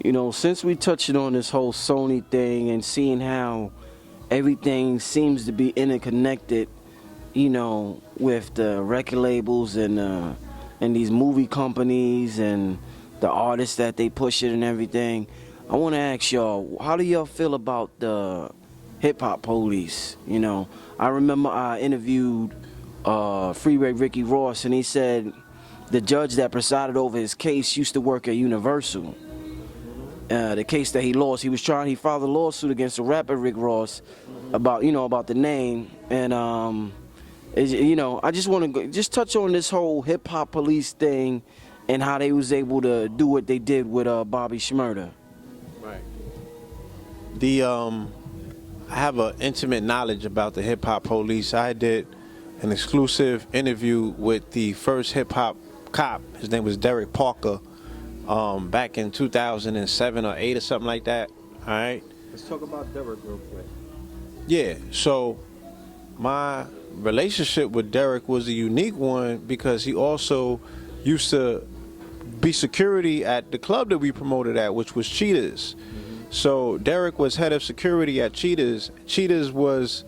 You know, since we touched on this whole Sony thing and seeing how everything seems to be interconnected, you know, with the record labels and these movie companies and the artists that they push it and everything, I want to ask y'all, how do y'all feel about the hip hop police? You know, I remember I interviewed Freeway Ricky Ross, and he said the judge that presided over his case used to work at Universal. The case that he lost, he filed a lawsuit against the rapper Rick Ross about, about the name, and I just want to just touch on this whole hip hop police thing and how they was able to do what they did with Bobby Shmurda. Right. I have an intimate knowledge about the hip hop police. I did an exclusive interview with the first hip hop cop. His name was Derek Parker. Back in 2007 or 8 or something like that. All right. Let's talk about Derek real quick. Yeah. So my relationship with Derek was a unique one because he also used to be security at the club that we promoted at, which was Cheetahs. So Derek was head of security at Cheetahs. Cheetahs was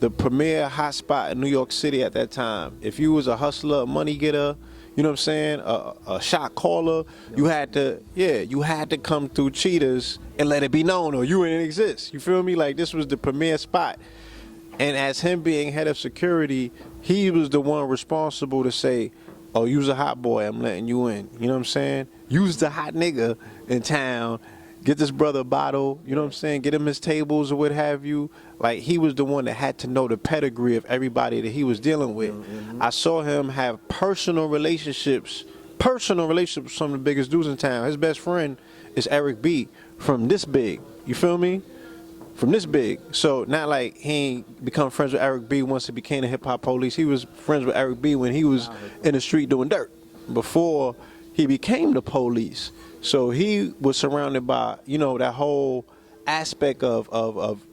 the premier hotspot in New York City at that time. If you was a hustler, a money getter, you know what I'm saying, a shot caller, you had to come through Cheetahs and let it be known, or you didn't exist. You feel me? Like, this was the premier spot. And as him being head of security, he was the one responsible to say, oh, you's a hot boy, I'm letting you in. You know what I'm saying? You's the hot nigga in town. Get this brother a bottle, you know what I'm saying? Get him his tables or what have you. Like, he was the one that had to know the pedigree of everybody that he was dealing with. I saw him have personal relationships with some of the biggest dudes in town. His best friend is Eric B. from this big. You feel me? From this big. So not like he ain't become friends with Eric B. once he became the hip hop police. He was friends with Eric B. when he was in the street doing dirt before he became the police. So he was surrounded by, that whole aspect of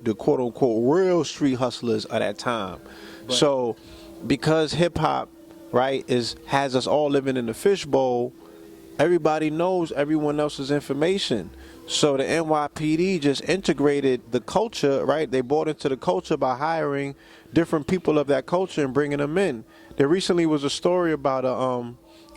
the quote unquote real street hustlers of that time. Right. So because hip hop, right, has us all living in the fishbowl, everybody knows everyone else's information. So the NYPD just integrated the culture, right? They bought into the culture by hiring different people of that culture and bringing them in. There recently was a story about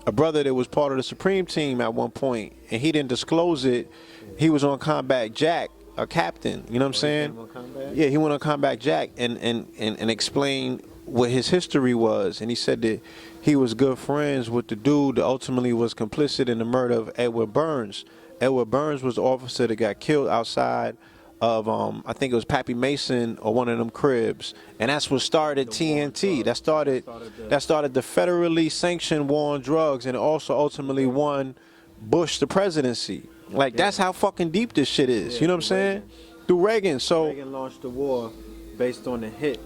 a brother that was part of the Supreme team at one point, and he didn't disclose it. He was on Combat Jack, a captain, you know what I'm saying? Yeah, he went on Combat Jack and explained what his history was. And he said that he was good friends with the dude that ultimately was complicit in the murder of Edward Burns. Edward Burns was the officer that got killed outside of, I think it was Pappy Mason or one of them cribs. And that's what started TNT. That started the federally sanctioned war on drugs, and it also ultimately won Bush the presidency. Like, that's how fucking deep this shit is. You know what I'm saying? Through Reagan. So Reagan launched the war based on the hit.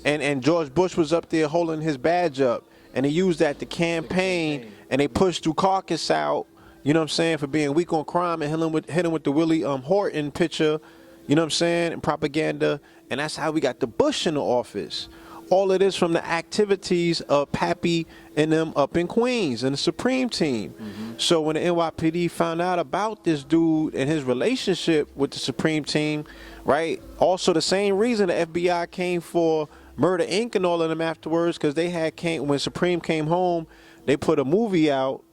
And George Bush was up there holding his badge up, and he used that to campaign, and they pushed Dukakis out. You know what I'm saying, for being weak on crime, and hit him with the Willie Horton picture, you know what I'm saying, and propaganda. And that's how we got the Bush in the office. All of this from the activities of Pappy and them up in Queens and the Supreme team. So when the NYPD found out about this dude and his relationship with the Supreme team, right, also the same reason the FBI came for Murder Inc. and all of them afterwards, because when Supreme came home, they put a movie out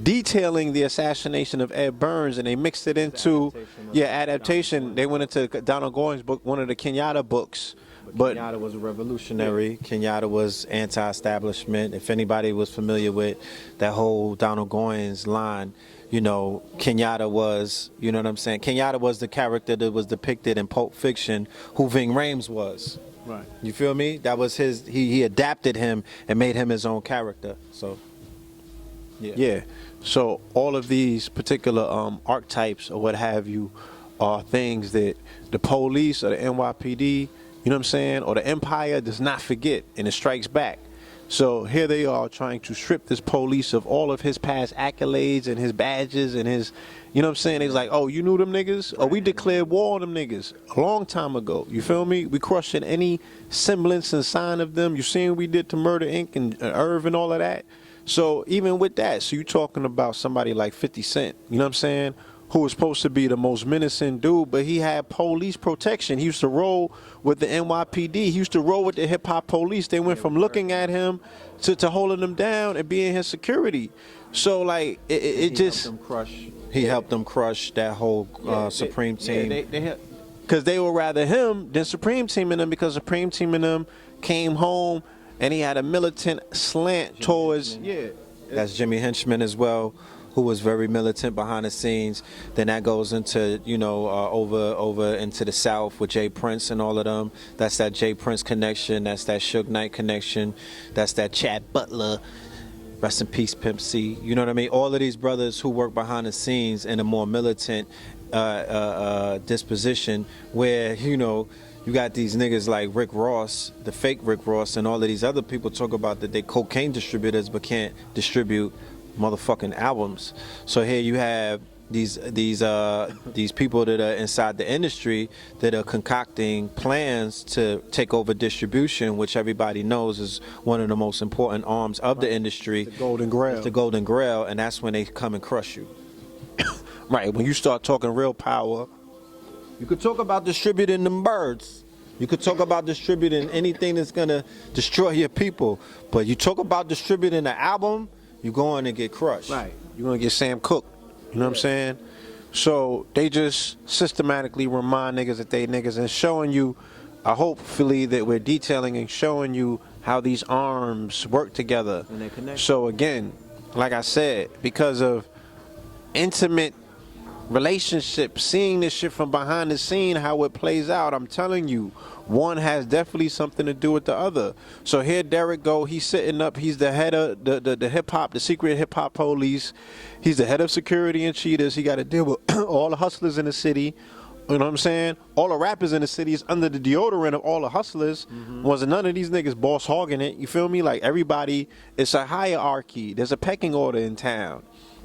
detailing the assassination of Ed Burns, and they mixed it into adaptation. They went into Donald Goines' book, one of the Kenyatta books. But Kenyatta was a revolutionary. Kenyatta was anti-establishment. If anybody was familiar with that whole Donald Goines line, Kenyatta was, you know what I'm saying? Kenyatta was the character that was depicted in Pulp Fiction, who Ving Rhames was. Right. You feel me? That was his. He adapted him and made him his own character. So. Yeah. So all of these particular archetypes or what have you are things that the police or the NYPD, you know what I'm saying, or the empire does not forget, and it strikes back. So here they are trying to strip this police of all of his past accolades and his badges and his, you know what I'm saying? It's like, oh, you knew them niggas? Oh, we declared war on them niggas a long time ago. You feel me? We crushing any semblance and sign of them. You seen what we did to Murder Inc. and Irv and all of that? So even with that, so you're talking about somebody like 50 Cent, you know what I'm saying, who was supposed to be the most menacing dude, but he had police protection. He used to roll with the NYPD. He used to roll with the hip hop police. They went from looking at him to holding him down and being his security. So like it just helped them crush. He helped them crush that whole Supreme team. Because they would rather him than Supreme Team and them, because Supreme Team and them came home and he had a militant slant towards That's Jimmy Henchman as well, who was very militant behind the scenes. Then that goes into, over into the South with Jay Prince and all of them. That's that Jay Prince connection. That's that Suge Knight connection. That's that Chad Butler. Rest in peace, Pimp C. You know what I mean? All of these brothers who work behind the scenes in a more militant disposition, where, you got these niggas like Rick Ross, the fake Rick Ross, and all of these other people talk about that they cocaine distributors but can't distribute motherfucking albums. So here you have these people that are inside the industry that are concocting plans to take over distribution, which everybody knows is one of the most important arms of the industry. The Golden Grail. It's the Golden Grail, and that's when they come and crush you. Right, when you start talking real power. You could talk about distributing them birds. You could talk about distributing anything that's gonna destroy your people. But you talk about distributing an album, you go on and get crushed. Right. You're gonna get Sam Cooke. You know what I'm saying? So they just systematically remind niggas that they niggas and showing you, hopefully that we're detailing and showing you how these arms work together. And they connect. So again, like I said, because of intimate relationship, seeing this shit from behind the scene, how it plays out, I'm telling you, one has definitely something to do with the other. So here Derek go, he's sitting up, he's the head of the hip hop, the secret hip hop police. He's the head of security and cheaters. He got to deal with all the hustlers in the city. You know what I'm saying? All the rappers in the city is under the deodorant of all the hustlers. Wasn't none of these niggas boss hogging it. You feel me? Like everybody, it's a hierarchy. There's a pecking order in town.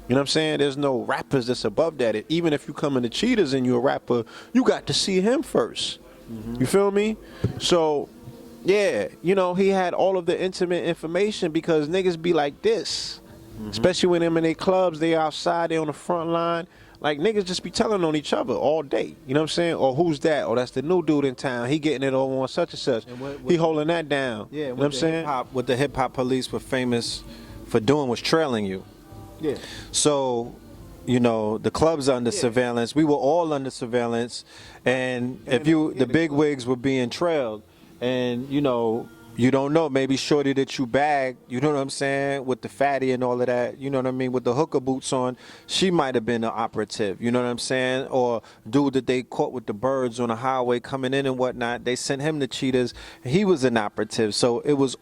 You know what I'm saying? There's no rappers that's above that. Even if you come into Cheetahs and you're a rapper, you got to see him first. You feel me? So, yeah, he had all of the intimate information, because niggas be like this. Especially when them in their clubs, they outside, they on the front line. Like, niggas just be telling on each other all day. You know what I'm saying? Or who's that? Or that's the new dude in town. He getting it over on such and such. He holding that down. Yeah, you know what I'm saying? What the hip hop police were famous for doing was trailing you. Yeah. So, the clubs are under surveillance. We were all under surveillance, and the big wigs were being trailed, and you don't know, maybe shorty that you bagged, you know what I'm saying, with the fatty and all of that, you know what I mean, with the hooker boots on, she might have been an operative, you know what I'm saying, or dude that they caught with the birds on the highway coming in and whatnot, they sent him to Cheetahs, he was an operative. So it was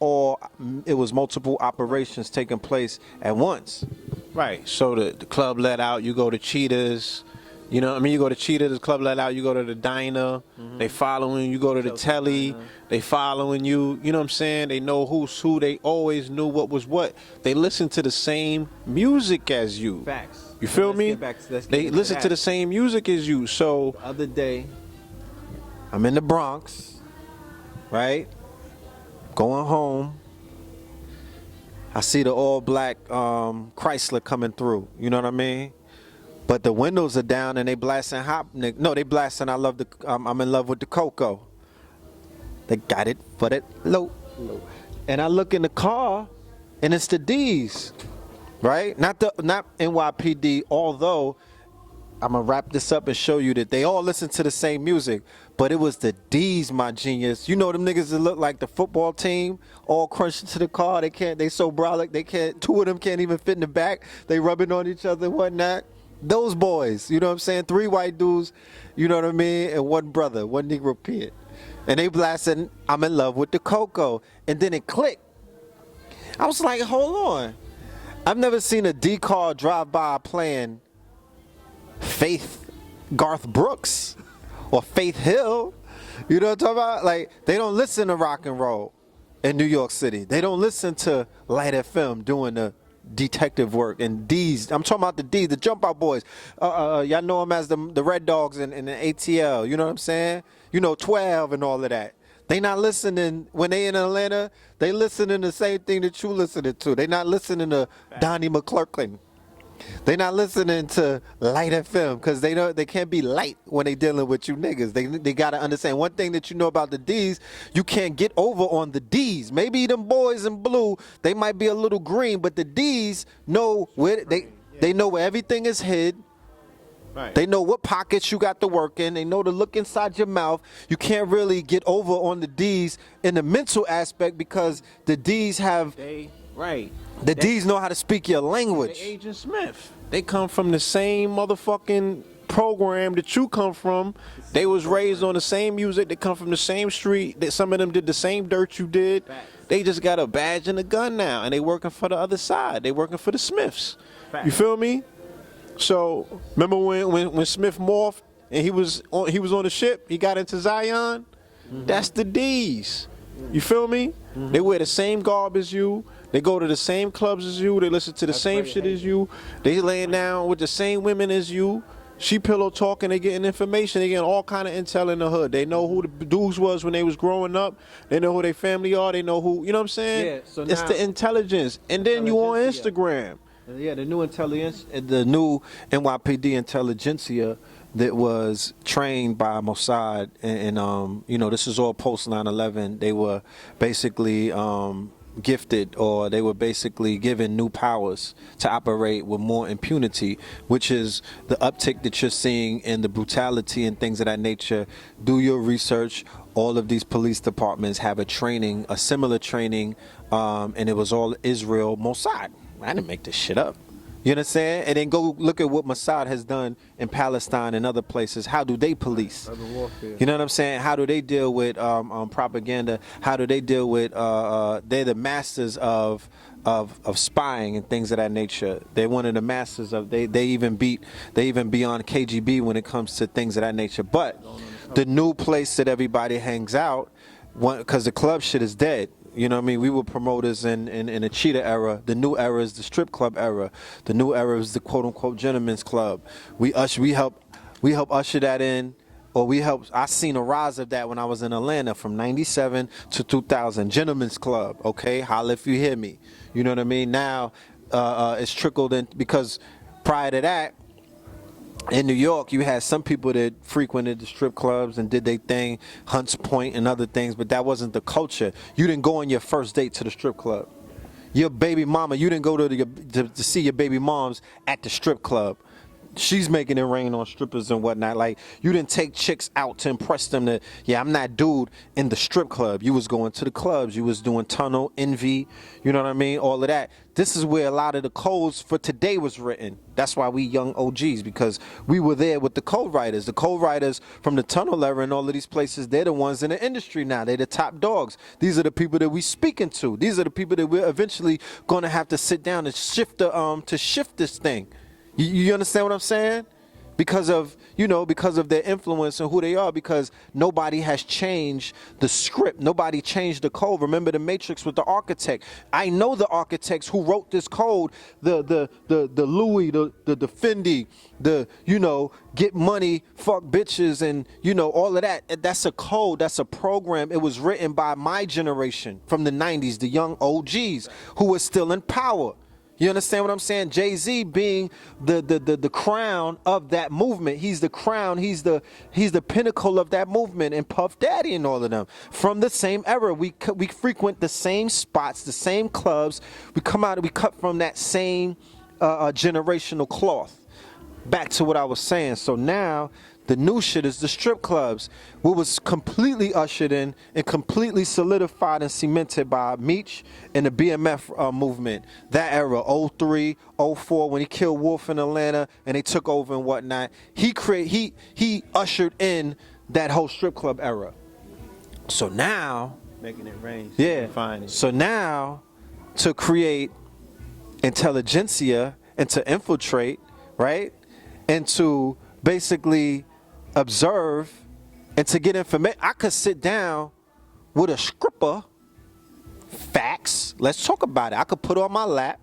multiple operations taking place at once. Right. So the club let out, you go to Cheetahs. You know what I mean? You go to Cheetahs, the club let out, you go to the diner, they following you, go to the telly, they following you, you know what I'm saying? They know who's who, they always knew what was what. They listen to the same music as you. Facts. You feel me? They listen to the the same music as you. So the other day, I'm in the Bronx, right? Going home. I see the all black Chrysler coming through, you know what I mean? But the windows are down and they blasting they blasting I'm in love with the Coco. They got it for that low. And I look in the car and it's the D's, right? Not NYPD, although I'm gonna wrap this up and show you that they all listen to the same music, but it was the D's, my genius. You know them niggas that look like the football team, all crunched into the car. They so brolic, two of them can't even fit in the back. They rubbing on each other and whatnot. Those boys, you know what I'm saying? 3 white dudes, you know what I mean? And one brother, one Negro kid. And they blasting, I'm in love with the Coco. And then it clicked. I was like, hold on. I've never seen a D car drive by playing Faith Garth Brooks or Faith Hill. You know what I'm talking about? Like, they don't listen to rock and roll in New York City. They don't listen to Light FM doing the detective work. And D's, I'm talking about the D's, the Jump Out Boys. Y'all know them as the Red Dogs in the ATL. You know what I'm saying? 12 and all of that. They not listening when they in Atlanta. They listening the same thing that you listening to. They not listening to Donnie McClurkin. They not listening to Light FM because they can't be light when they dealing with you niggas. They gotta understand one thing that you know about the D's. You can't get over on the D's. Maybe them boys in blue, they might be a little green, but the D's know where they know where everything is hid. Right. They know what pockets you got to work in. They know to look inside your mouth. You can't really get over on the D's in the mental aspect because the D's have the D's know how to speak your language. Agent Smith. They come from the same motherfucking program that you come from. They was raised on the same music. They come from the same street. Some of them did the same dirt you did. They just got a badge and a gun now, and they working for the other side. They working for the Smiths. You feel me? So remember when Smith morphed and he was on the ship. He got into Zion. That's the D's. You feel me? They wear the same garb as you. They go to the same clubs as you. They listen to the same shit as you. They laying down with the same women as you. She pillow talking. They getting information. They getting all kind of intel in the hood. They know who the dudes was when they was growing up. They know who their family are. They know who. You know what I'm saying? Yeah, so it's now- the intelligence. And then you on Instagram. Yeah, the new intelligence, the new NYPD intelligentsia that was trained by Mossad, and you know, this is all post 9/11. They were basically gifted, or they were basically given new powers to operate with more impunity, which is the uptick that you're seeing in the brutality and things of that nature. Do your research. All of these police departments have a training, a similar training, and it was all Israel Mossad. I didn't make this shit up. You understand? And then go look at what Mossad has done in Palestine and other places. How do they police? You know what I'm saying? How do they deal with propaganda? How do they deal with? They're the masters of spying and things of that nature. They're one of the masters of. They even beyond KGB when it comes to things of that nature. But the new place that everybody hangs out, because the club shit is dead. You know what I mean? We were promoters in the Cheetah era. The new era is the strip club era. The new era is the quote unquote gentleman's club. We help usher that in, or I seen a rise of that when I was in Atlanta from 97 to 2000. Gentleman's club, okay? Holla if you hear me. You know what I mean? Now it's trickled in, because prior to that, in New York, you had some people that frequented the strip clubs and did their thing, Hunts Point and other things, but that wasn't the culture. You didn't go on your first date to the strip club. Your baby mama, you didn't go to see your baby moms at the strip club. She's making it rain on strippers and whatnot. Like, you didn't take chicks out to impress them that, yeah, I'm not dude in the strip club. You was going to the clubs. You was doing Tunnel, Envy, you know what I mean? All of that. This is where a lot of the codes for today was written. That's why we young OGs, because we were there with the code writers. The code writers from the Tunnel era and all of these places, they're the ones in the industry now. They're the top dogs. These are the people that we speaking to. These are the people that we're eventually going to have to sit down and shift this thing. You understand what I'm saying? Because of their influence and who they are, because nobody has changed the script. Nobody changed the code. Remember the Matrix with the architect. I know the architects who wrote this code, the Louis, the Fendi, get money, fuck bitches, and all of that. That's a code, that's a program. It was written by my generation from the 90s, the young OGs who were still in power. You understand what I'm saying? Jay-Z being the crown of that movement. He's the crown. He's the pinnacle of that movement. And Puff Daddy and all of them. From the same era, we frequent the same spots, the same clubs. We cut from that same generational cloth. Back to what I was saying. So now the new shit is the strip clubs. What was completely ushered in and completely solidified and cemented by Meech and the BMF movement. That era, 03, 04, when he killed Wolf in Atlanta and they took over and whatnot. He ushered in that whole strip club era. So now, Making it rain. yeah. So now, to create intelligentsia and to infiltrate, right, and to basically observe and to get information. I could sit down with a scripper, facts, let's talk about it. I could put on my lap,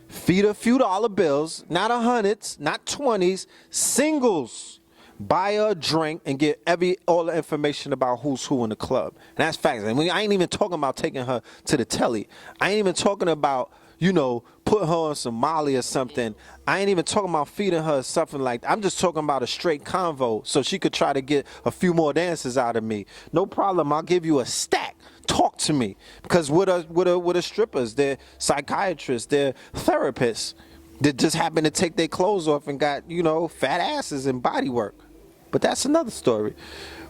feed a few dollar bills, not hundreds, not 20s, singles, buy her a drink and get all the information about who's who in the club. And that's facts. I mean, I ain't even talking about taking her to the telly. I ain't even talking about put her on some Molly or something. I ain't even talking about feeding her something like that. I'm just talking about a straight convo so she could try to get a few more dances out of me. No problem. I'll give you a stack. Talk to me. Because with the strippers, they're psychiatrists, they're therapists that just happen to take their clothes off and got, fat asses and body work. But that's another story.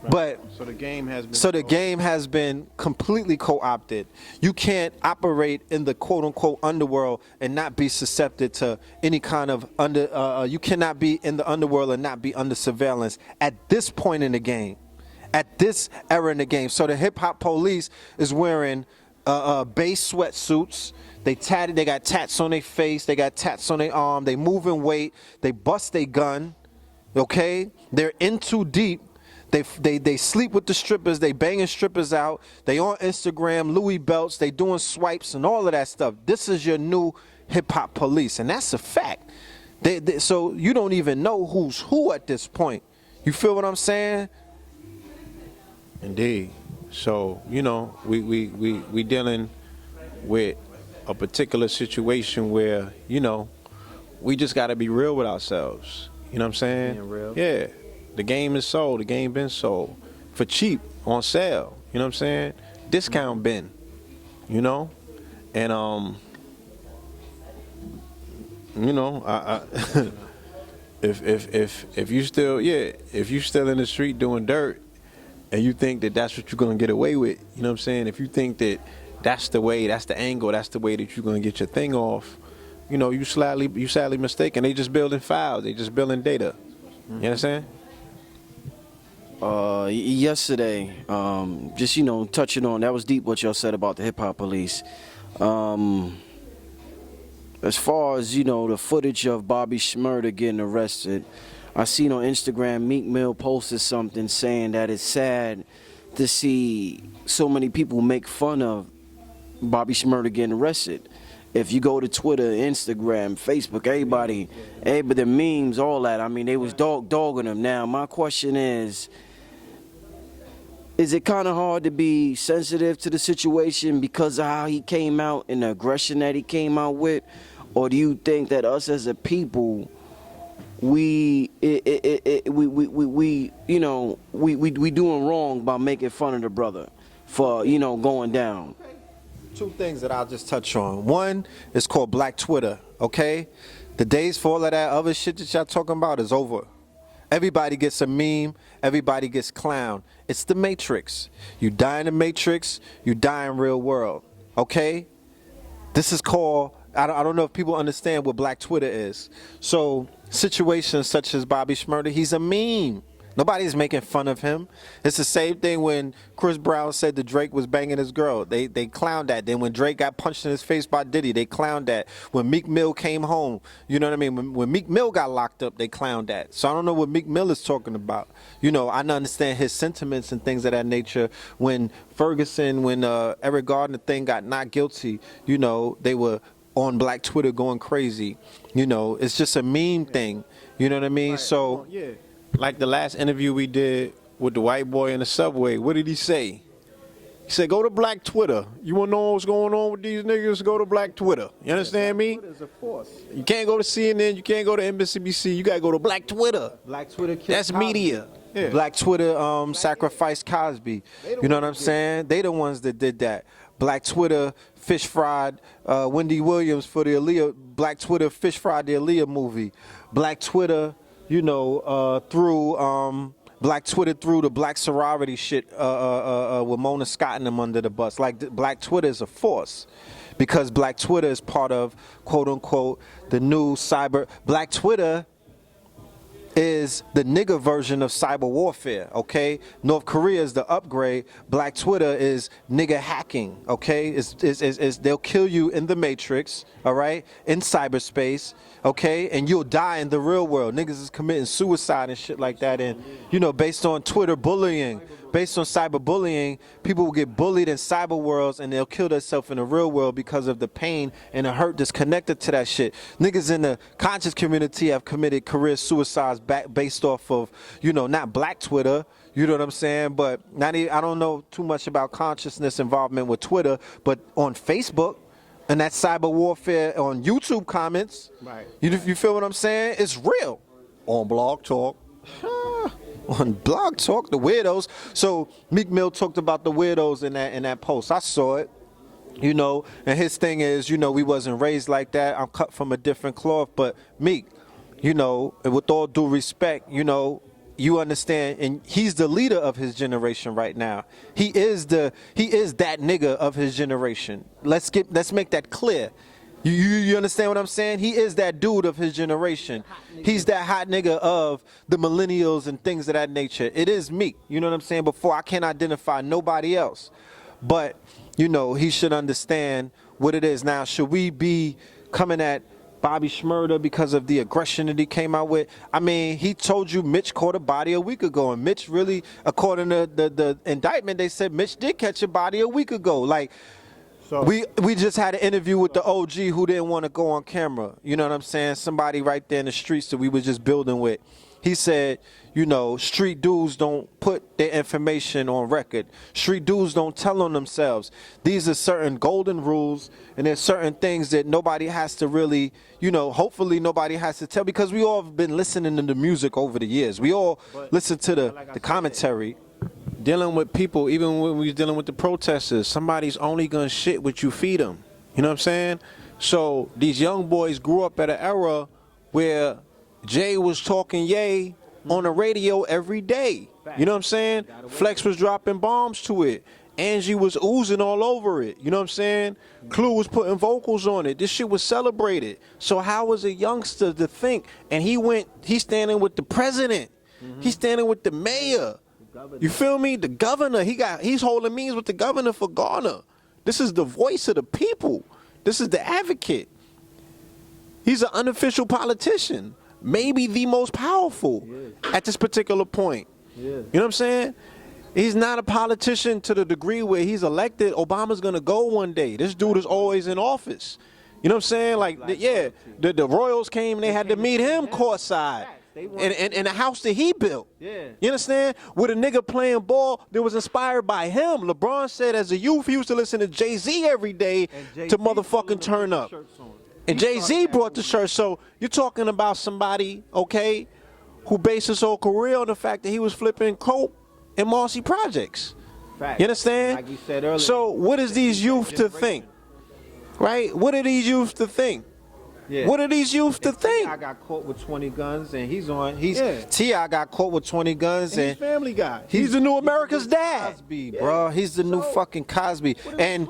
Right. But so the game has been completely co-opted. You can't operate in the quote unquote underworld and not be susceptible to any kind of you cannot be in the underworld and not be under surveillance at this point in the game, at this era in the game. So the hip hop police is wearing base sweatsuits. They got tats on their face. They got tats on their arm. They moving weight. They bust their gun. Okay, they're in too deep. They sleep with the strippers. They banging strippers out. They on Instagram, Louis belts. They doing swipes and all of that stuff. This is your new hip hop police, and that's a fact. So you don't even know who's who at this point. You feel what I'm saying? Indeed. So we dealing with a particular situation where we just got to be real with ourselves. You know what I'm saying? Being real. Yeah. The game is sold. The game been sold for cheap on sale. You know what I'm saying? Discount bin. And I if you still in the street doing dirt and you think that that's what you're gonna get away with, you know what I'm saying? If you think that that's the way, that's the angle, that's the way that you're gonna get your thing off, you sadly mistaken. They just building files. They just building data. You understand? Yesterday, just touching on that was deep what y'all said about the hip hop police. As far as the footage of Bobby Shmurda getting arrested, I seen on Instagram Meek Mill posted something saying that it's sad to see so many people make fun of Bobby Shmurda getting arrested. If you go to Twitter, Instagram, Facebook, everybody, the memes, all that, I mean, they was dogging him. Now, my question is it kind of hard to be sensitive to the situation because of how he came out and the aggression that he came out with? Or do you think that us as a people, we doing wrong by making fun of the brother for, going down? Two things that I'll just touch on. One is called Black Twitter, okay? The days for all of that other shit that y'all talking about is over. Everybody gets a meme. Everybody gets clown. It's the Matrix. You die in the Matrix, you die in real world, okay? This is called, I don't know if people understand what Black Twitter is. So situations such as Bobby Shmurda, he's a meme. Nobody's making fun of him. It's the same thing when Chris Brown said that Drake was banging his girl. They clowned that. Then when Drake got punched in his face by Diddy, they clowned that. When Meek Mill came home, you know what I mean? When Meek Mill got locked up, they clowned that. So I don't know what Meek Mill is talking about. I understand his sentiments and things of that nature. When Ferguson, when Eric Gardner thing got not guilty, they were on Black Twitter going crazy. It's just a meme thing. You know what I mean? Right. So yeah. Like the last interview we did with the white boy in the subway, what did he say? He said, go to Black Twitter. You want to know what's going on with these niggas? Go to Black Twitter. You understand me? Twitter is a force. You can't go to CNN. You can't go to MSNBC. You got to go to Black Twitter. Black Twitter killed That's Cosby. media. Yeah. Black Twitter sacrificed Cosby. You know what I'm saying? They the ones that did that. Black Twitter fish fried Wendy Williams for the Aaliyah. Black Twitter fish fried the Aaliyah movie. Black Twitter, through Black Twitter threw the black sorority shit with Mona Scott and them under the bus. Like Black Twitter is a force because Black Twitter is part of quote unquote the new cyber. Black Twitter is the nigga version of cyber warfare, okay? North Korea is the upgrade. Black Twitter is nigga hacking, okay? They'll kill you in the Matrix, all right? In cyberspace, okay? And you'll die in the real world. Niggas is committing suicide and shit like that. And, based on Twitter bullying, based on cyberbullying, people will get bullied in cyber worlds and they'll kill themselves in the real world because of the pain and the hurt that's connected to that shit. Niggas in the conscious community have committed career suicides based off of, not Black Twitter, you know what I'm saying? But I don't know too much about consciousness involvement with Twitter, but on Facebook, and that cyber warfare on YouTube comments. Right. You feel what I'm saying? It's real. On Blog Talk. On Blog Talk, the weirdos. So Meek Mill talked about the weirdos in that post. I saw it. You know, and his thing is, you know, we wasn't raised like that. I'm cut from a different cloth. But Meek, you know, and with all due respect, you know, you understand, and he's the leader of his generation right now. He is that nigga of his generation. Let's make that clear. You understand what I'm saying? He is that dude of his generation. He's that hot nigga of the millennials and things of that nature. It is Meek. You know what I'm saying? Before I can't identify nobody else. But, you know, he should understand what it is. Now, should we be coming at Bobby Shmurda because of the aggression that he came out with? I mean, he told you Mitch caught a body a week ago. And Mitch really, according to the indictment, they said Mitch did catch a body a week ago. Like, so we just had an interview with the OG who didn't want to go on camera. You know what I'm saying? Somebody right there in the streets that we were just building with. He said, you know, street dudes don't put their information on record. Street dudes don't tell on themselves. These are certain golden rules, and there's certain things that nobody has to really, you know, hopefully nobody has to tell, because we all have been listening to the music over the years. We all listen to the commentary. Dealing with people, even when we was dealing with the protesters, somebody's only gonna shit what you feed them. You know what I'm saying? So these young boys grew up at an era where Jay was talking yay on the radio every day. You know what I'm saying? Flex was dropping bombs to it. Angie was oozing all over it. You know what I'm saying? Clue was putting vocals on it. This shit was celebrated. So how was a youngster to think? And he's standing with the president. He's standing with the mayor. You feel me? The governor. He's holding meetings with the governor for Ghana. This is the voice of the people. This is the advocate. He's an unofficial politician. Maybe the most powerful at this particular point. You know what I'm saying? He's not a politician to the degree where he's elected. Obama's going to go one day. This dude is always in office. You know what I'm saying? Like, the Royals came and they had to meet him courtside in the house that he built. You understand? With a nigga playing ball that was inspired by him. LeBron said as a youth he used to listen to Jay-Z every day to motherfucking turn up. And Jay-Z brought the shirt. So you're talking about somebody, okay, who based his whole career on the fact that he was flipping coke in Marcy projects. You understand? Like you said earlier. So what is these youth to think? Right? What are these youth to think? What are these youth to think? T.I. got caught with 20 guns and T.I. got caught with 20 guns and he's Family Guy. He's the new America's dad. Cosby, bro. He's the new fucking Cosby. And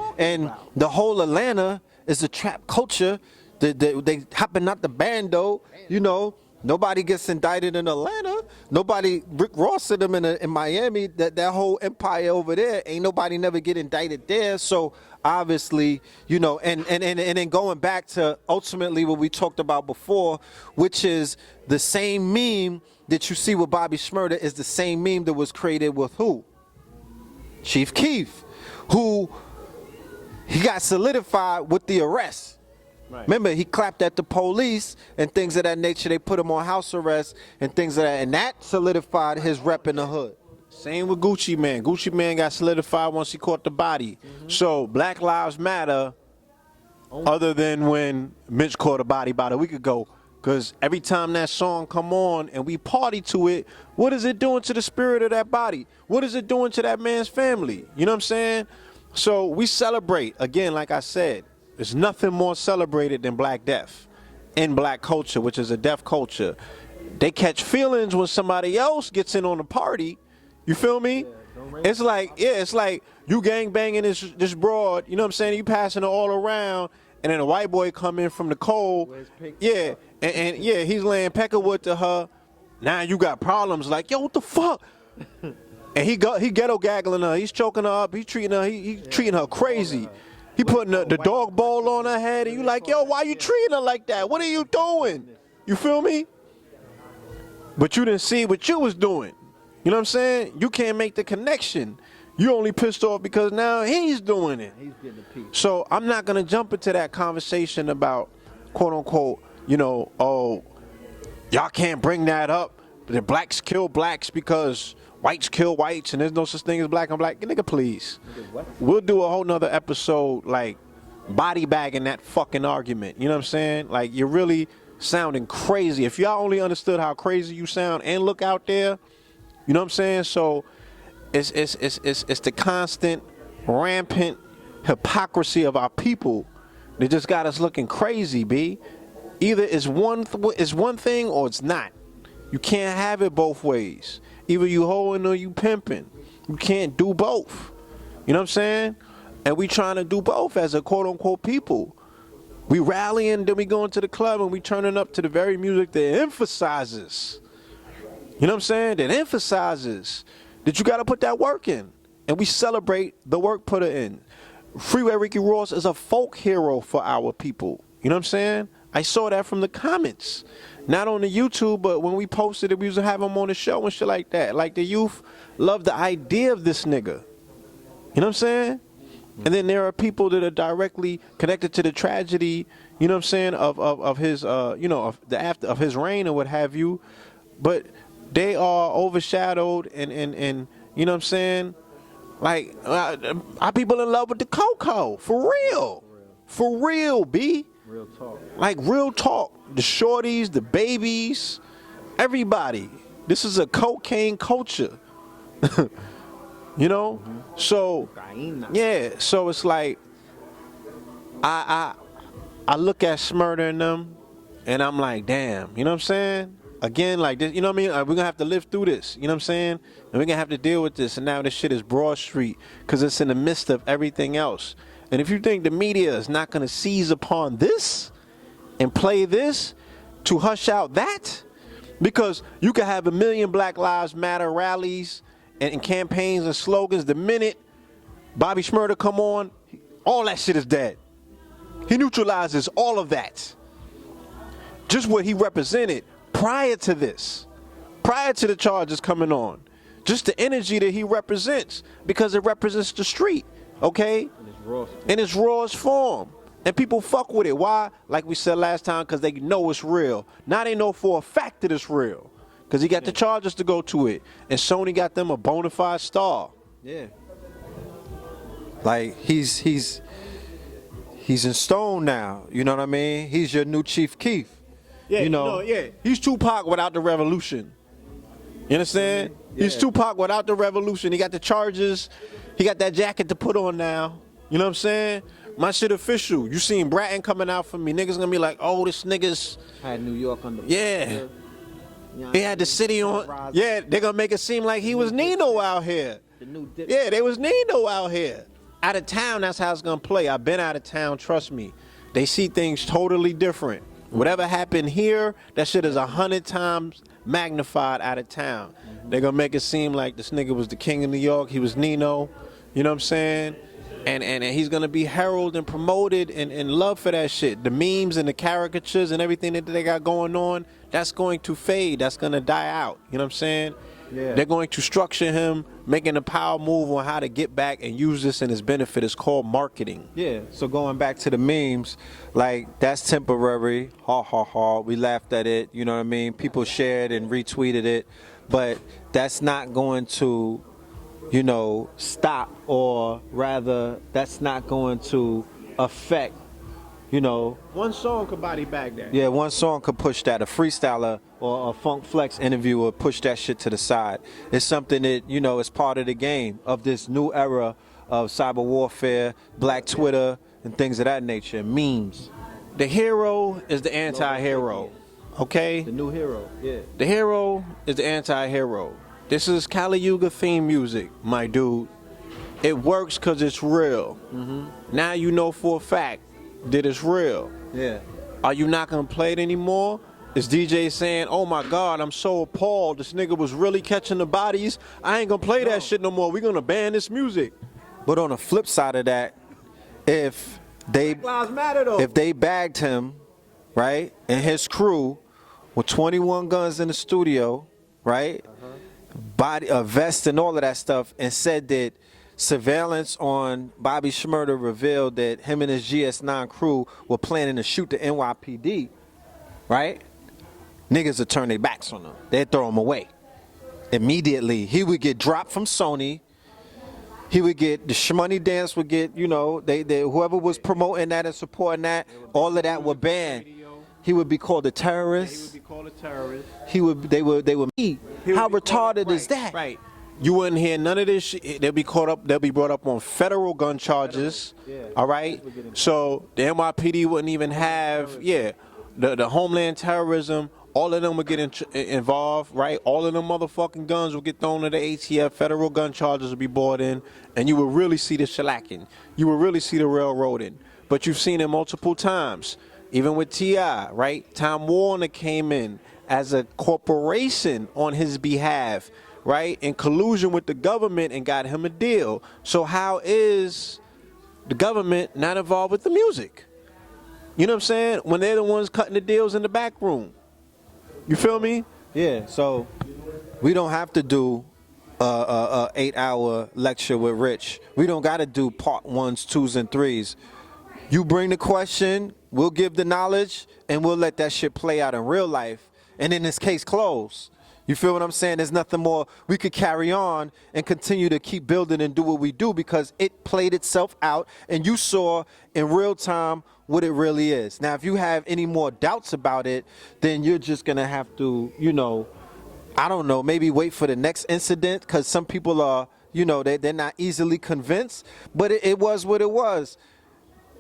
the whole Atlanta is a trap culture. They hopping out the bando, you know. Nobody gets indicted in Atlanta. Nobody, Rick Ross said them in Miami, that whole empire over there, ain't nobody never get indicted there. So obviously, you know, and then going back to ultimately what we talked about before, which is the same meme that you see with Bobby Shmurda is the same meme that was created with who? Chief Keef, who he got solidified with the arrest. Right. Remember, he clapped at the police and things of that nature. They put him on house arrest and things of that, and that solidified his rep in the hood. Same with Gucci Mane. Gucci Mane got solidified once he caught the body. So Black Lives Matter, other than when Mitch caught a body about a week ago, because every time that song come on and we party to it, what is it doing to the spirit of that body? What is it doing to that man's family? You know what I'm saying? So we celebrate, again, like I said, there's nothing more celebrated than Black Death in Black culture, which is a deaf culture. They catch feelings when somebody else gets in on the party. You feel me? It's like you gang banging this broad, you know what I'm saying? You passing it all around, and then a white boy come in from the cold. And he's laying peckerwood to her. Now you got problems like, yo, what the fuck? And he ghetto gaggling her. He's choking her up. He treating her crazy. He putting the dog bowl on her head, and you like, yo, why you treating her like that? What are you doing? You feel me? But you didn't see what you was doing. You know what I'm saying? You can't make the connection. You only pissed off because now he's doing it. He's getting the piece. So I'm not going to jump into that conversation about, quote unquote, you know, oh, y'all can't bring that up. The blacks kill blacks because whites kill whites, and there's no such thing as black on black. Nigga, please. We'll do a whole nother episode, like, body bagging that fucking argument. You know what I'm saying? Like, you're really sounding crazy. If y'all only understood how crazy you sound and look out there, you know what I'm saying? So it's the constant, rampant hypocrisy of our people that just got us looking crazy, B. Either it's one thing or it's not. You can't have it both ways. Either you hoeing or you pimping. You can't do both. You know what I'm saying? And we trying to do both as a quote-unquote people. We rallying, then we go into the club and we turning up to the very music that emphasizes. You know what I'm saying? That emphasizes that you got to put that work in. And we celebrate the work put in. Freeway Ricky Ross is a folk hero for our people. You know what I'm saying? I saw that from the comments. Not on the YouTube, but when we posted it, we used to have him on the show and shit like that. Like, the youth love the idea of this nigga. You know what I'm saying? And then there are people that are directly connected to the tragedy, you know what I'm saying, of his, you know, of the after of his reign or what have you. But they are overshadowed and you know what I'm saying? Like, are people in love with the Coco? For real. For real, B. Real talk. Like, real talk. The shorties, the babies, everybody. This is a cocaine culture. You know? So, yeah. So it's like, I look at Shmurda and them, and I'm like, damn. You know what I'm saying? Again, like this, you know what I mean? We're going to have to live through this. You know what I'm saying? And we're going to have to deal with this. And now this shit is Broad Street because it's in the midst of everything else. And if you think the media is not going to seize upon this and play this to hush out that, because you can have 1 million Black Lives Matter rallies and campaigns and slogans. The minute Bobby Shmurda come on, all that shit is dead. He neutralizes all of that. Just what he represented prior to this, prior to the charges coming on. Just the energy that he represents, because it represents the street, okay? In its rawest form. And people fuck with it. Why? Like we said last time, because they know it's real. Now they know for a fact that it's real. Because he got the charges to go to it. And Sony got them a bona fide star. Yeah. Like, he's in stone now. You know what I mean? He's your new Chief Keef. Yeah, you know? Yeah. He's Tupac without the revolution. You understand? Yeah. He's Tupac without the revolution. He got the charges. He got that jacket to put on now. You know what I'm saying? My shit official. You seen Bratton coming out for me. Niggas gonna be like, oh, this nigga's... Had New York on the... Yeah. He had the city on... Yeah, they gonna make it seem like he was Nino out here. Yeah, they was Nino out here. Out of town, that's how it's gonna play. I've been out of town, trust me. They see things totally different. Whatever happened here, that shit is 100 times magnified out of town. They're gonna make it seem like this nigga was the king of New York. He was Nino. You know what I'm saying? And he's gonna be heralded and promoted and love for that shit. The memes and the caricatures and everything that they got going on, that's going to fade. That's gonna die out. You know what I'm saying? Yeah. They're going to structure him, making a power move on how to get back and use this in his benefit. It's called marketing. Yeah. So going back to the memes, like, that's temporary. Ha ha ha. We laughed at it. You know what I mean? People shared and retweeted it, but that's not going to, you know, stop, or rather, that's not going to affect, you know. One song could body bag that. Yeah, one song could push that. A freestyler or a Funk Flex interviewer push that shit to the side. It's something that, you know, is part of the game of this new era of cyber warfare, black Twitter, and things of that nature, memes. The hero is the anti-hero, okay? The new hero, yeah. The hero is the anti-hero. This is Kali Yuga theme music, my dude. It works because it's real. Now you know for a fact that it's real. Yeah. Are you not going to play it anymore? Is DJ saying, oh my God, I'm so appalled. This nigga was really catching the bodies. I ain't going to play that shit no more. We're going to ban this music. But on the flip side of that, if they bagged him, right, and his crew with 21 guns in the studio, right, body, a vest and all of that stuff, and said that surveillance on Bobby Shmurda revealed that him and his GS9 crew were planning to shoot the NYPD, right? Niggas would turn their backs on him. They'd throw him away. Immediately, he would get dropped from Sony. He would get the Shmoney dance would get, you know, they whoever was promoting that and supporting that, all of that would ban. He would be called a terrorist. He would be called a terrorist. They would meet. How retarded is that? Right. You wouldn't hear none of this shit. They'll be brought up on federal gun charges. All right. So the NYPD wouldn't even have, the Homeland Terrorism. All of them would get involved, right? All of them motherfucking guns would get thrown to the ATF. Federal gun charges would be brought in, and you would really see the shellacking. You would really see the railroading. But you've seen it multiple times, even with T.I., right? Time Warner came in as a corporation on his behalf, right? In collusion with the government and got him a deal. So how is the government not involved with the music? You know what I'm saying? When they're the ones cutting the deals in the back room. You feel me? Yeah, so we don't have to do a 8-hour lecture with Rich. We don't got to do part 1s, 2s, and 3s. You bring the question, we'll give the knowledge, and we'll let that shit play out in real life. And in this case, close. You feel what I'm saying? There's nothing more we could carry on and continue to keep building and do what we do because it played itself out, and you saw in real time what it really is. Now, if you have any more doubts about it, then you're just going to have to, you know, I don't know, maybe wait for the next incident because some people are, you know, they're not easily convinced. But it was what it was.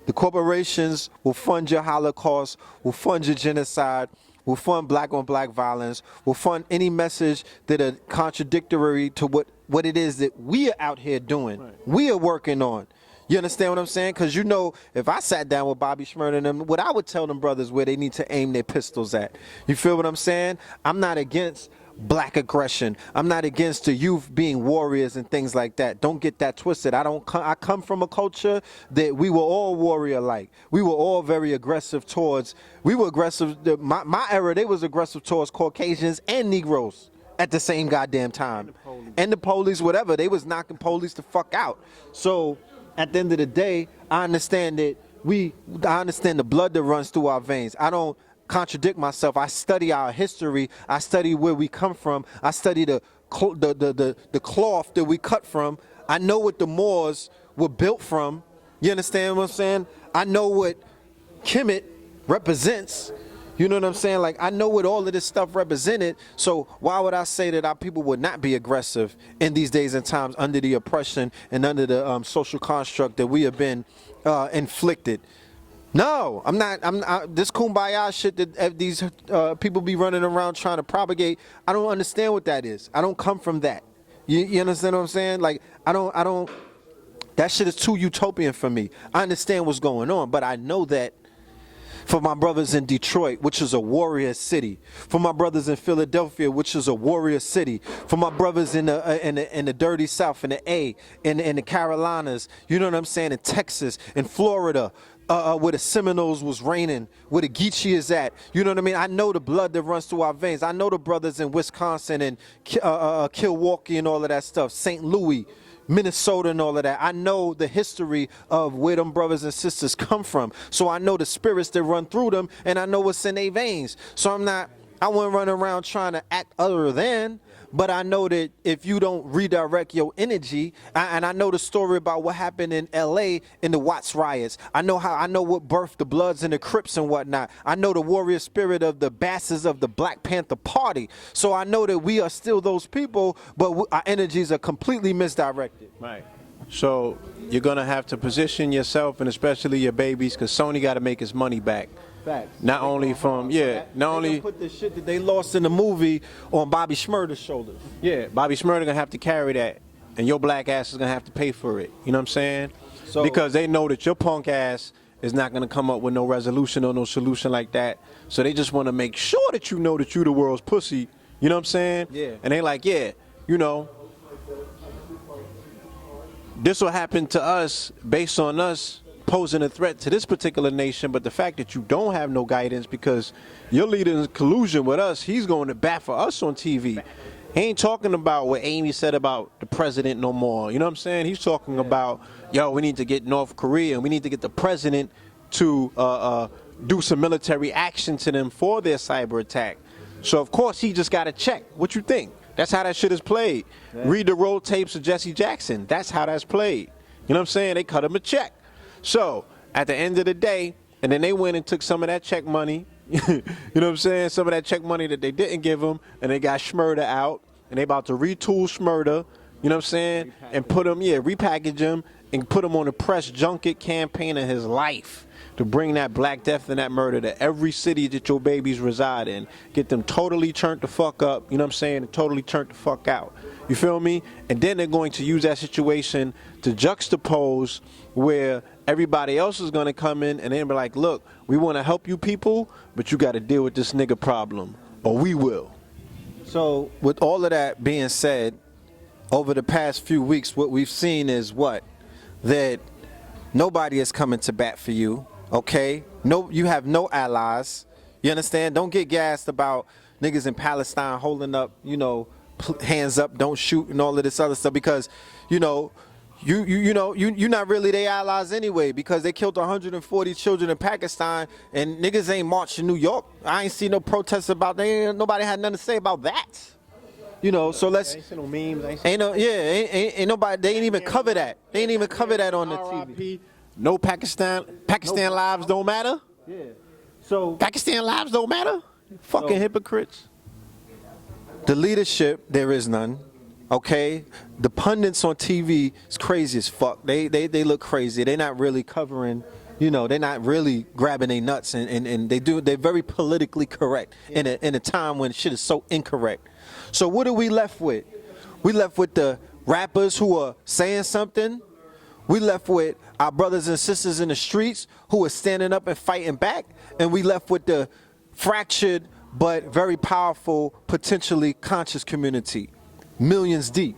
The corporations will fund your Holocaust, will fund your genocide, will fund black-on-black violence, will fund any message that are contradictory to what it is that we are out here doing, we are working on. You understand what I'm saying? Because you know, if I sat down with Bobby Shmurda and them, what I would tell them brothers where they need to aim their pistols at. You feel what I'm saying? I'm not against black aggression. I'm not against the youth being warriors and things like that. Don't get that twisted. I come from a culture that we were all warrior-like. We were all very aggressive towards. We were aggressive. My era, they was aggressive towards Caucasians and Negroes at the same goddamn time. And the police, whatever. They was knocking police the fuck out. So at the end of the day, I understand that I understand the blood that runs through our veins. I don't contradict myself. I study our history. I study where we come from. I study the cloth that we cut from. I know what the Moors were built from. You understand what I'm saying? I know what Kemet represents. You know what I'm saying? Like, I know what all of this stuff represented. So why would I say that our people would not be aggressive in these days and times under the oppression and under the social construct that we have been inflicted? No, I'm not. This kumbaya shit that these people be running around trying to propagate, I don't understand what that is. I don't come from that. You understand what I'm saying? Like, I don't, that shit is too utopian for me. I understand what's going on, but I know that for my brothers in Detroit, which is a warrior city, for my brothers in Philadelphia, which is a warrior city, for my brothers in the dirty South, in the A, in the Carolinas, you know what I'm saying, in Texas, in Florida, where the Seminoles was reigning, where the Geechee is at, you know what I mean? I know the blood that runs through our veins. I know the brothers in Wisconsin and Milwaukee and all of that stuff, St. Louis, Minnesota and all of that. I know the history of where them brothers and sisters come from. So I know the spirits that run through them, and I know what's in their veins. So I wouldn't run around trying to act other than, but I know that if you don't redirect your energy, and I know the story about what happened in LA in the Watts riots. I know what birthed the Bloods and the Crips and whatnot. I know the warrior spirit of the bastards of the Black Panther Party. So I know that we are still those people, but our energies are completely misdirected. Right. So you're gonna have to position yourself and especially your babies, because Sony got to make his money back. Facts. Not only from not only put the shit that they lost in the movie on Bobby Shmurda's shoulders. Bobby Shmurda gonna have to carry that, and your black ass is gonna have to pay for it. You know what I'm saying? So, because they know that your punk ass is not gonna come up with no resolution or no solution like that. So they just want to make sure that you know that you the world's pussy. You know what I'm saying? Yeah. And they like, you know, this will happen to us based on us posing a threat to this particular nation, but the fact that you don't have no guidance because your leader is in collusion with us, he's going to bat for us on TV. He ain't talking about what Amy said about the president no more. You know what I'm saying? He's talking about, we need to get North Korea and we need to get the president to do some military action to them for their cyber attack. So of course he just got to check. What you think? That's how that shit is played. Yeah. Read the roll tapes of Jesse Jackson. That's how that's played. You know what I'm saying? They cut him a check. So at the end of the day, and then they went and took some of that check money. You know what I'm saying? Some of that check money that they didn't give him, and they got Shmurda out, and they about to retool Shmurda. You know what I'm saying? And put him, repackage him and put him on the press junket campaign of his life to bring that black death and that murder to every city that your babies reside in. Get them totally turned the fuck up, you know what I'm saying, and totally turned the fuck out. You feel me? And then they're going to use that situation to juxtapose where everybody else is going to come in and they'll be like, look, we want to help you people, but you got to deal with this nigga problem, or we will. So with all of that being said, over the past few weeks, what we've seen is what? That nobody is coming to bat for you, okay? No, you have no allies. You understand? Don't get gassed about niggas in Palestine holding up, hands up, don't shoot, and all of this other stuff, because, you're not really their allies anyway, because they killed 140 children in Pakistan and niggas ain't marched in New York. I ain't seen no protests about that. Nobody had nothing to say about that. So let's. Ain't seen no memes. Ain't nobody. They ain't even cover that. They ain't even cover that on the TV. No Pakistan lives don't matter. Yeah. So Pakistan lives don't matter. Fucking hypocrites. the leadership, there is none. Okay, the pundits on TV is crazy as fuck. They look crazy. They're not really covering. They're not really grabbing their nuts, and they're very politically correct in a time when shit is so incorrect. So what are we left with? We left with the rappers who are saying something. We left with our brothers and sisters in the streets who are standing up and fighting back. And we left with the fractured but very powerful, potentially conscious community, millions deep.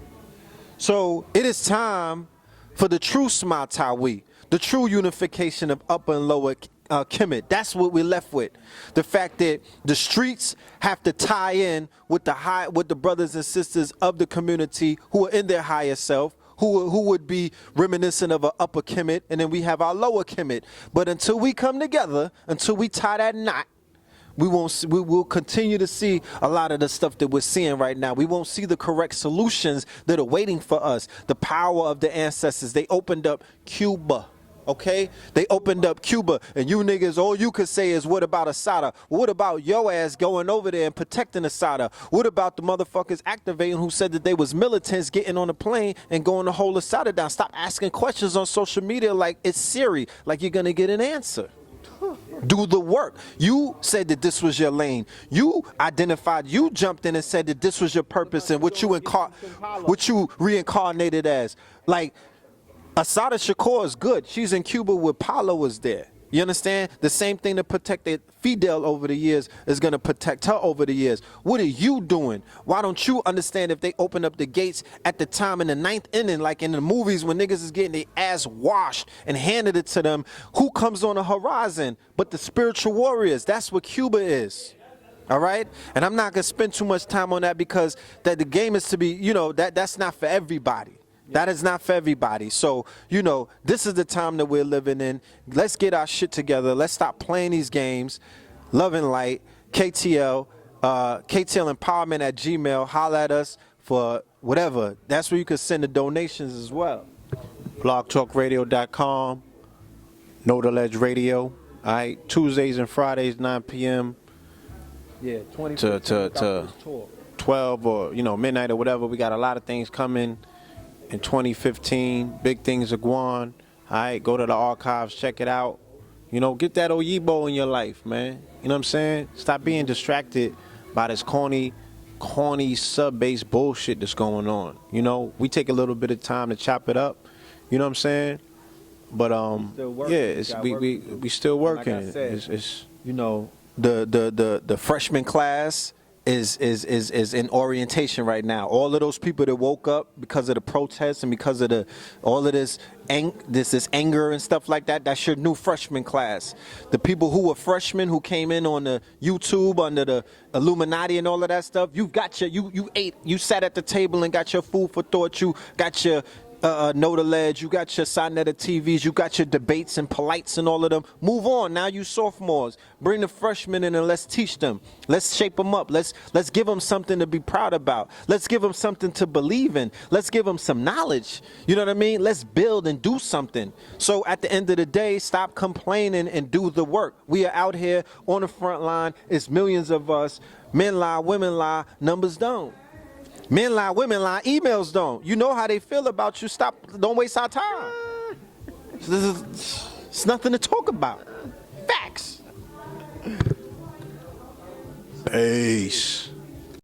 So it is time for the true Smatawi, the true unification of upper and lower Kemet. That's what we're left with. The fact that the streets have to tie in with the brothers and sisters of the community who are in their higher self, who would be reminiscent of an upper Kemet, and then we have our lower Kemet. But until we come together, until we tie that knot, we will continue to see a lot of the stuff that we're seeing right now. We won't see the correct solutions that are waiting for us. The power of the ancestors. They opened up Cuba. Okay? They opened up Cuba, and you niggas, all you could say is, what about Assad? What about your ass going over there and protecting Assad? What about the motherfuckers activating who said that they was militants getting on a plane and going to hold Assad down? Stop asking questions on social media like it's Siri, like you're going to get an answer. Do the work. You said that this was your lane. You identified, you jumped in and said that this was your purpose and what you reincarnated as. Like, Asada Shakur is good. She's in Cuba where Paulo was there. You understand? The same thing that protected Fidel over the years is going to protect her over the years. What are you doing? Why don't you understand if they open up the gates at the time in the 9th inning, like in the movies when niggas is getting their ass washed and handed it to them, who comes on the horizon but the spiritual warriors? That's what Cuba is. All right? And I'm not going to spend too much time on that because that the game is to be, that's not for everybody. That is not for everybody. So, this is the time that we're living in. Let's get our shit together. Let's stop playing these games. Love and Light, KTL, KTL Empowerment at Gmail. Holla at us for whatever. That's where you can send the donations as well. blogtalkradio.com, Know the Ledge Radio. All right, Tuesdays and Fridays, 9 p.m. Yeah, 20 to 12 or, midnight or whatever. We got a lot of things coming. In 2015, big things are going. All right, go to the archives, check it out. Get that Oyibo in your life, man. You know what I'm saying? Stop being distracted by this corny sub-based bullshit that's going on. We take a little bit of time to chop it up. You know what I'm saying? But we still working. Like I said, the freshman class is in orientation right now. All of those people that woke up because of the protests and because of all of this anger and stuff like that, that's your new freshman class. The people who were freshmen who came in on the YouTube under the Illuminati and all of that stuff, you ate, you sat at the table and got your food for thought, you got your Know the Ledge, you got your Sinetta TVs, you got your debates and polites and all of them. Move on. Now you sophomores. Bring the freshmen in and let's teach them. Let's shape them up. Let's give them something to be proud about. Let's give them something to believe in. Let's give them some knowledge. You know what I mean? Let's build and do something. So at the end of the day, stop complaining and do the work. We are out here on the front line. It's millions of us. Men lie, women lie, numbers don't. Men lie, women lie, emails don't. You know how they feel about you. Stop, don't waste our time. It's nothing to talk about. Facts. Peace.